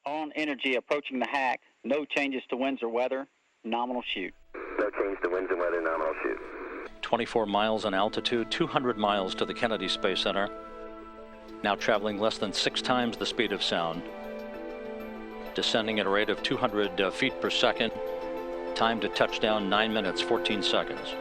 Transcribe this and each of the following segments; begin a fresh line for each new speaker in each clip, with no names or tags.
On energy approaching the hack. No changes to winds or weather. Nominal shoot.
No change to winds and weather. Nominal shoot.
24 miles in altitude, 200 miles to the Kennedy Space Center. Now traveling less than 6 times the speed of sound. Descending at a rate of 200 feet per second. Time to touchdown 9 minutes, 14 seconds.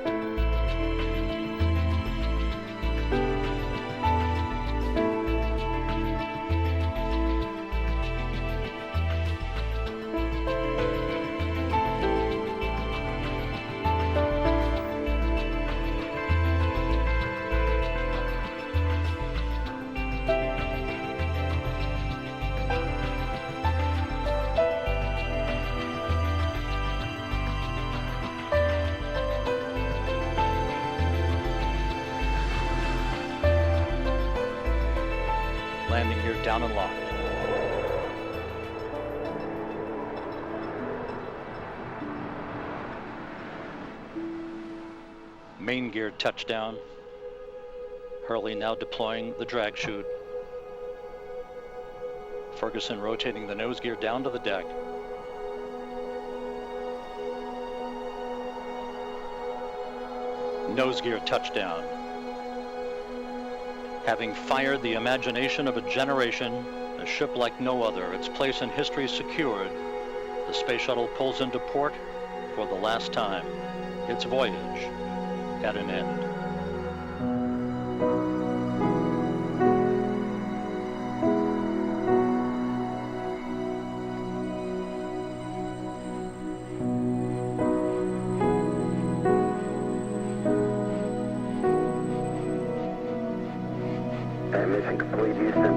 Landing gear down and locked. Main gear touchdown. Hurley now deploying the drag chute. Ferguson rotating the nose gear down to the deck. Nose gear touchdown. Having fired the imagination of a generation, a ship like no other, its place in history secured, the space shuttle pulls into port for the last time. Its voyage at an end.
Mission complete, Houston.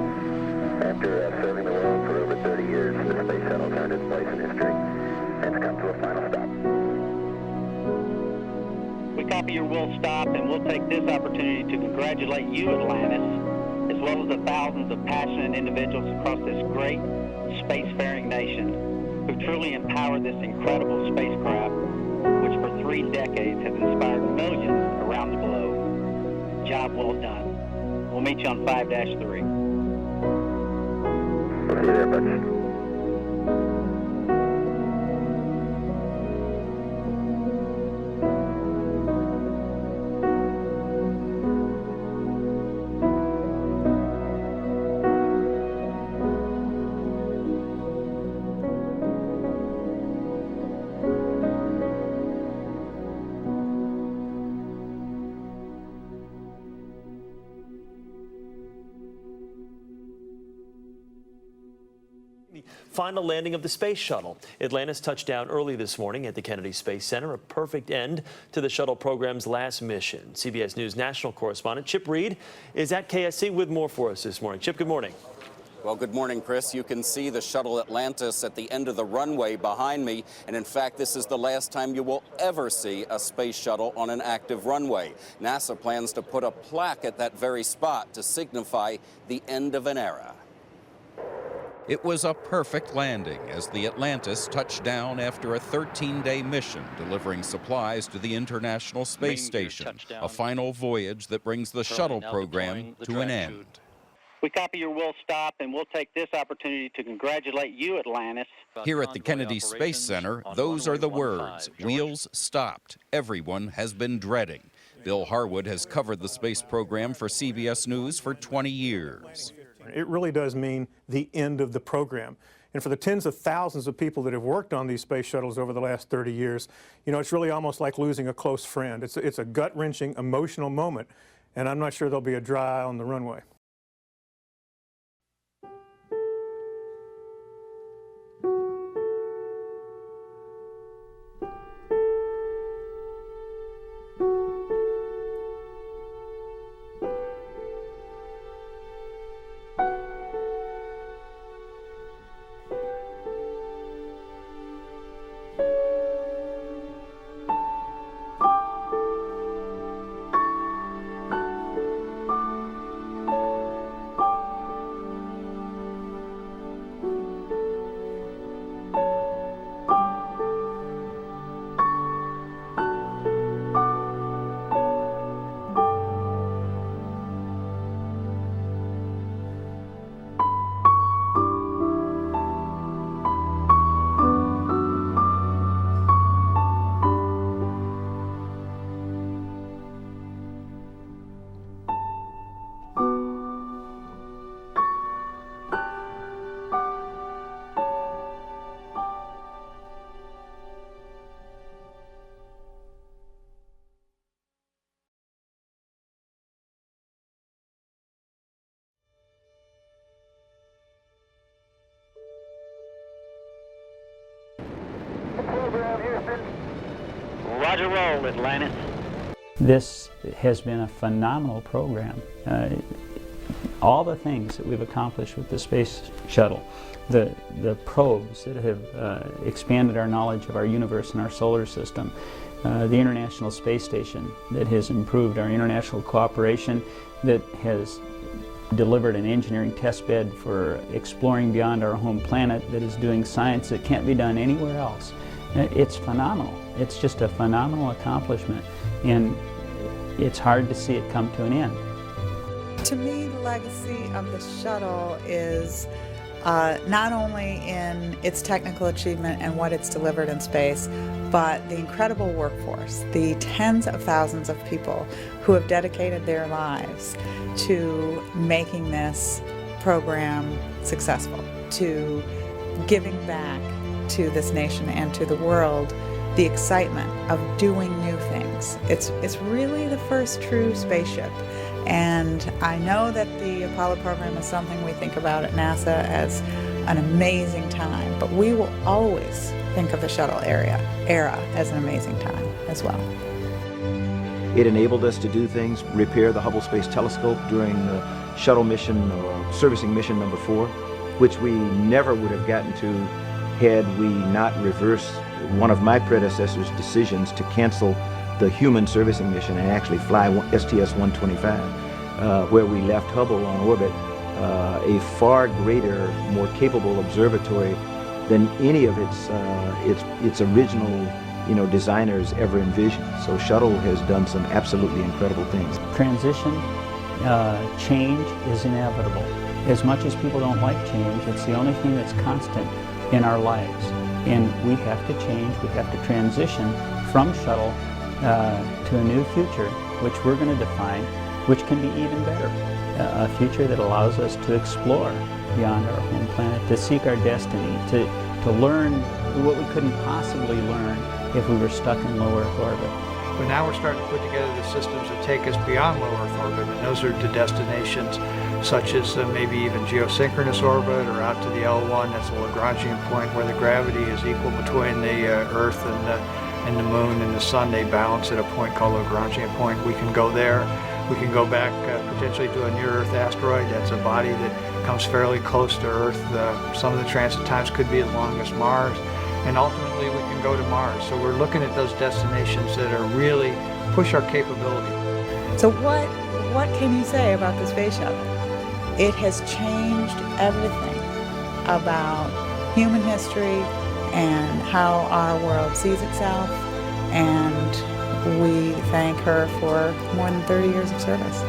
After serving the world for over 30 years, the space shuttle turned its place in history and has come to a final stop.
We copy your will stop, and we'll take this opportunity to congratulate you, Atlantis, as well as the thousands of passionate individuals across this great spacefaring nation who truly empowered this incredible spacecraft, which for 3 decades has inspired millions around the globe. Job well done. We'll meet you on 5-3.
We'll see you there, Butch.
Final landing of the space shuttle. Atlantis touched down early this morning at the Kennedy Space Center, a perfect end to the shuttle program's last mission. CBS News national correspondent Chip Reed is at KSC with more for us this morning. Chip, good morning.
Well, good morning, Chris. You can see the shuttle Atlantis at the end of the runway behind me. And in fact, this is the last time you will ever see a space shuttle on an active runway. NASA plans to put a plaque at that very spot to signify the end of an era.
It was a perfect landing as the Atlantis touched down after a 13-day mission delivering supplies to the International Space Station, a final voyage that brings the shuttle program to an end.
We copy your will stop, and we'll take this opportunity to congratulate you, Atlantis.
Here at the Kennedy Space Center, those are the words, wheels stopped. Everyone has been dreading. Bill Harwood has covered the space program for CBS News for 20 years.
It really does mean the end of the program. And for the tens of thousands of people that have worked on these space shuttles over the last 30 years, you know, it's really almost like losing a close friend. It's a gut-wrenching, emotional moment, and I'm not sure there'll be a dry eye on the runway.
Roger roll, Atlantis.
This has been a phenomenal program. All the things that we've accomplished with the space shuttle, the probes that have expanded our knowledge of our universe and our solar system, the International Space Station that has improved our international cooperation, that has delivered an engineering test bed for exploring beyond our home planet, that is doing science that can't be done anywhere else. It's phenomenal. It's just a phenomenal accomplishment, and it's hard to see it come to an end.
To me, the legacy of the shuttle is not only in its technical achievement and what it's delivered in space, but the incredible workforce, the tens of thousands of people who have dedicated their lives to making this program successful, to giving back to this nation and to the world the excitement of doing new things. It's really the first true spaceship. And I know that the Apollo program is something we think about at NASA as an amazing time, but we will always think of the shuttle era as an amazing time as well.
It enabled us to do things, repair the Hubble Space Telescope during the shuttle mission or servicing mission number 4, which we never would have gotten to had we not reversed one of my predecessors' decisions to cancel the human servicing mission and actually fly STS-125, where we left Hubble on orbit, a far greater, more capable observatory than any of its original, designers ever envisioned. So shuttle has done some absolutely incredible things.
Transition, change is inevitable. As much as people don't like change, it's the only thing that's constant in our lives. And we have to change, we have to transition from shuttle to a new future, which we're going to define, which can be even better. A future that allows us to explore beyond our home planet, to seek our destiny, to learn what we couldn't possibly learn if we were stuck in low Earth orbit.
But now we're starting to put together the systems that take us beyond low Earth orbit, and those are to destinations such as maybe even geosynchronous orbit, or out to the L1, that's a Lagrangian point where the gravity is equal between the Earth and the Moon and the Sun. They balance at a point called Lagrangian point. We can go there. We can go back potentially to a near-Earth asteroid. That's a body that comes fairly close to Earth. Some of the transit times could be as long as Mars. And ultimately, we can go to Mars. So we're looking at those destinations that are really push our capability.
So what can you say about the space shuttle? It has changed everything about human history and how our world sees itself, and we thank her for more than 30 years of service.